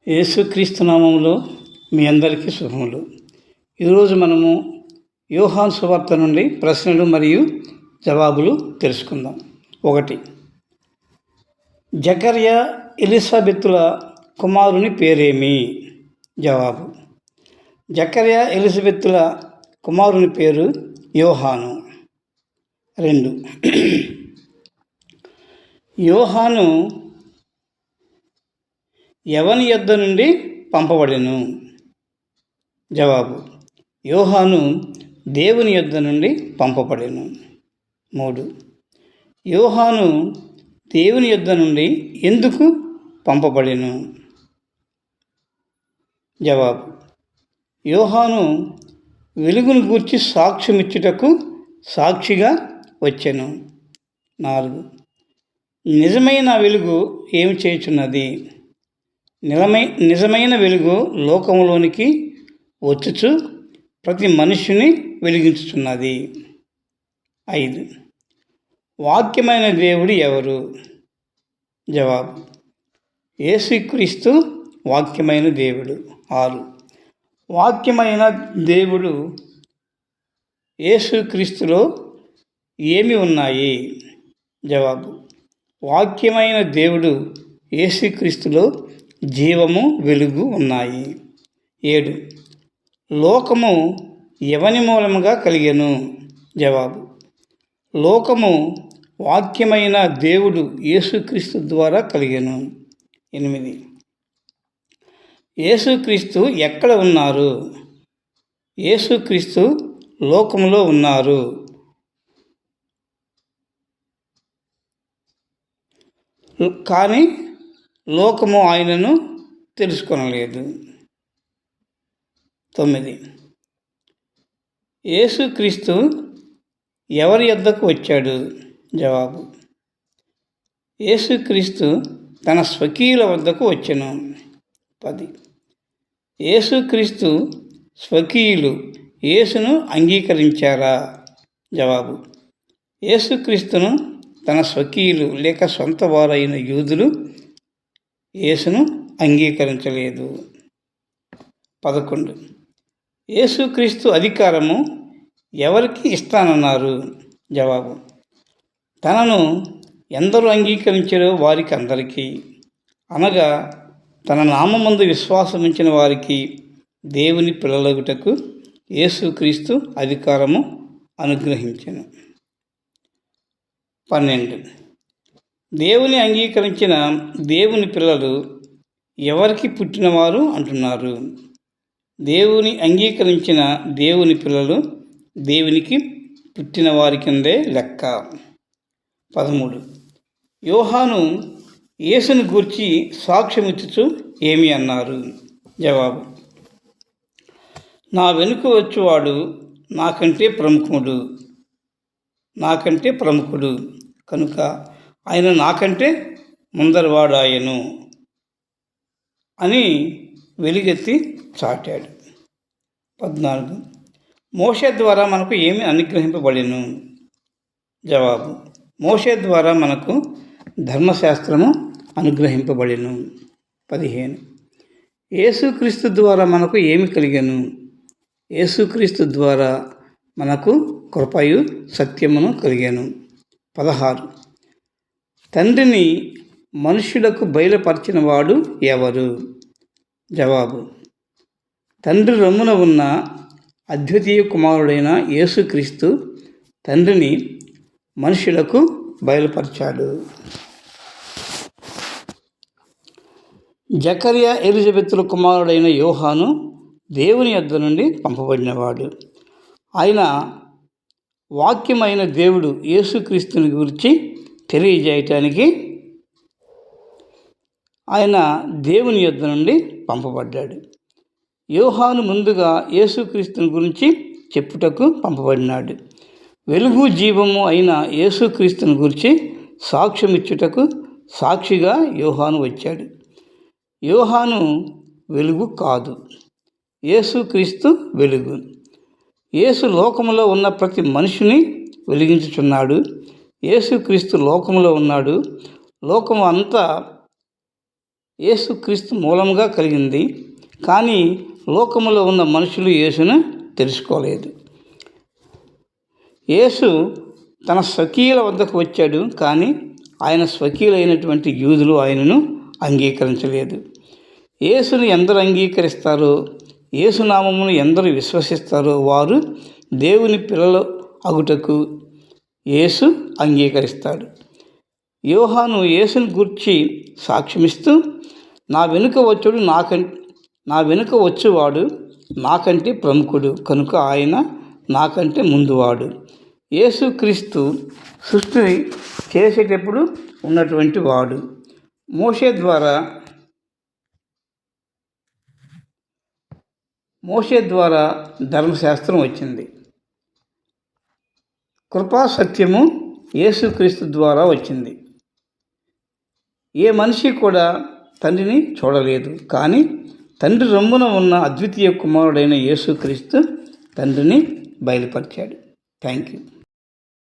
యేసుక్రీస్తు నామములో మీ అందరికీ శుభములు. ఈరోజు మనము యోహాను సువార్త నుండి ప్రశ్నలు మరియు జవాబులు తెలుసుకుందాం. 1. జకర్యా ఎలిజబెతుల కుమారుని పేరేమి? జవాబు: జకర్యా ఎలిజబెతుల కుమారుని పేరు యోహాను. 2. యోహాను ఎవని యొద్ద నుండి పంపబడెను? జవాబు: యోహాను దేవుని యొద్ద నుండి పంపబడెను. 3. యోహాను దేవుని యొద్ద నుండి ఎందుకు పంపబడెను? జవాబు: యోహాను వెలుగును గూర్చి సాక్ష్యమిచ్చుటకు సాక్షిగా వచ్చెను. 4. నిజమైన వెలుగు ఏమి చేయుచున్నది? నిజమైన వెలుగు లోకంలోనికి వచ్చుచు ప్రతి మనుష్యుని వెలిగించుచున్నది. 5. వాక్యమైన దేవుడు ఎవరు? జవాబు: యేసుక్రీస్తు వాక్యమైన దేవుడు. 6. వాక్యమైన దేవుడు యేసుక్రీస్తులో ఏమి ఉన్నాయి? జవాబు: వాక్యమైన దేవుడు యేసుక్రీస్తులో జీవము, వెలుగు ఉన్నాయి. 7. లోకము ఎవని మూలముగా కలిగెను? జవాబు: లోకము వాక్యమైన దేవుడు యేసుక్రీస్తు ద్వారా కలిగెను. 8. యేసుక్రీస్తు ఎక్కడ ఉన్నారు? యేసుక్రీస్తు లోకములో ఉన్నారు. కానీ లోకము ఆయనను తెలుసుకొనలేదు. 9. యేసుక్రీస్తు ఎవరి యొద్దకు వచ్చాడు? జవాబు: యేసుక్రీస్తు తన స్వకీయుల వద్దకు వచ్చెను. 10. యేసుక్రీస్తు స్వకీయులు యేసును అంగీకరించారా? జవాబు: యేసుక్రీస్తును తన స్వకీయులు లేక సొంత వారైన యూదులు యేసును అంగీకరించలేదు. 11. యేసుక్రీస్తు అధికారము ఎవరికి ఇస్తానన్నారు? జవాబు: తనను ఎందరూ అంగీకరించారో వారికి అందరికీ, అనగా తన నామమందు విశ్వాసముంచిన వారికి దేవుని పిల్లలగుటకు యేసుక్రీస్తు అధికారము అనుగ్రహించెను. 12. దేవుని అంగీకరించిన దేవుని పిల్లలు ఎవరికి పుట్టినవారు అంటున్నారు? దేవుని అంగీకరించిన దేవుని పిల్లలు దేవునికి పుట్టిన వారి కిందే లెక్క. 13. యోహాను యేసును గూర్చి సాక్ష్యమిచ్చుచు ఏమి అన్నారు? జవాబు: నా వెనుక వచ్చువాడు నాకంటే ప్రముఖుడు కనుక ఆయన నాకంటే ముందరవాడాయను అని వెలుగెత్తి చాటాడు. 14. మోషే ద్వారా మనకు ఏమి అనుగ్రహింపబడెను? జవాబు: మోషే ద్వారా మనకు ధర్మశాస్త్రము అనుగ్రహింపబడెను. 15. యేసుక్రీస్తు ద్వారా మనకు ఏమి కలిగెను? యేసుక్రీస్తు ద్వారా మనకు కృపయు సత్యమును కలిగెను. 16. తండ్రిని మనుష్యులకు బయలుపరిచిన వాడు ఎవరు? జవాబు: తండ్రి రొమ్మున ఉన్న అద్వితీయ కుమారుడైన యేసుక్రీస్తు తండ్రిని మనుషులకు బయలుపరిచాడు. జకర్యా ఎలిజబెతుల కుమారుడైన యోహాను దేవుని యొద్ద నుండి పంపబడినవాడు. ఆయన వాక్యమైన దేవుడు యేసుక్రీస్తుని గురించి తెలియజేయటానికి ఆయన దేవుని యొద్ద నుండి పంపబడ్డాడు. యోహాను ముందుగా యేసుక్రీస్తుని గురించి చెప్పుటకు పంపబడినాడు. వెలుగు, జీవము అయిన యేసుక్రీస్తుని గురించి సాక్ష్యమిచ్చుటకు సాక్షిగా యోహాను వచ్చాడు. యోహాను వెలుగు కాదు, యేసుక్రీస్తు వెలుగు. యేసు లోకములో ఉన్న ప్రతి మనిషిని వెలిగించుచున్నాడు. యేసుక్రీస్తు లోకములో ఉన్నాడు. లోకము అంతా యేసుక్రీస్తు మూలంగా కలిగింది. కానీ లోకములో ఉన్న మనుషులు యేసును తెలుసుకోలేదు. యేసు తన స్వకీయుల వద్దకు వచ్చాడు, కానీ ఆయన స్వకీయులైనటువంటి యూదులు ఆయనను అంగీకరించలేదు. యేసును ఎందరు అంగీకరిస్తారో, యేసునామమును ఎందరు విశ్వసిస్తారో వారు దేవుని పిల్లలు అగుటకు యేసు అంగీకరిస్తాడు. యోహాను యేసును గూర్చి సాక్ష్యమిస్తూ, నా వెనుక వచ్చేవాడు నాకంటే ప్రముఖుడు కనుక ఆయన నాకంటే ముందువాడు. యేసుక్రీస్తు సృష్టిని చేసేటప్పుడు ఉన్నటువంటి వాడు. మోషే ద్వారా ధర్మశాస్త్రం వచ్చింది. కృపా సత్యము యేసుక్రీస్తు ద్వారా వచ్చింది. ఏ మనిషి కూడా తండ్రిని చూడలేదు, కానీ తండ్రి రొమ్మున ఉన్న అద్వితీయ కుమారుడైన యేసుక్రీస్తు తండ్రిని బయలుపరిచాడు. Thank you.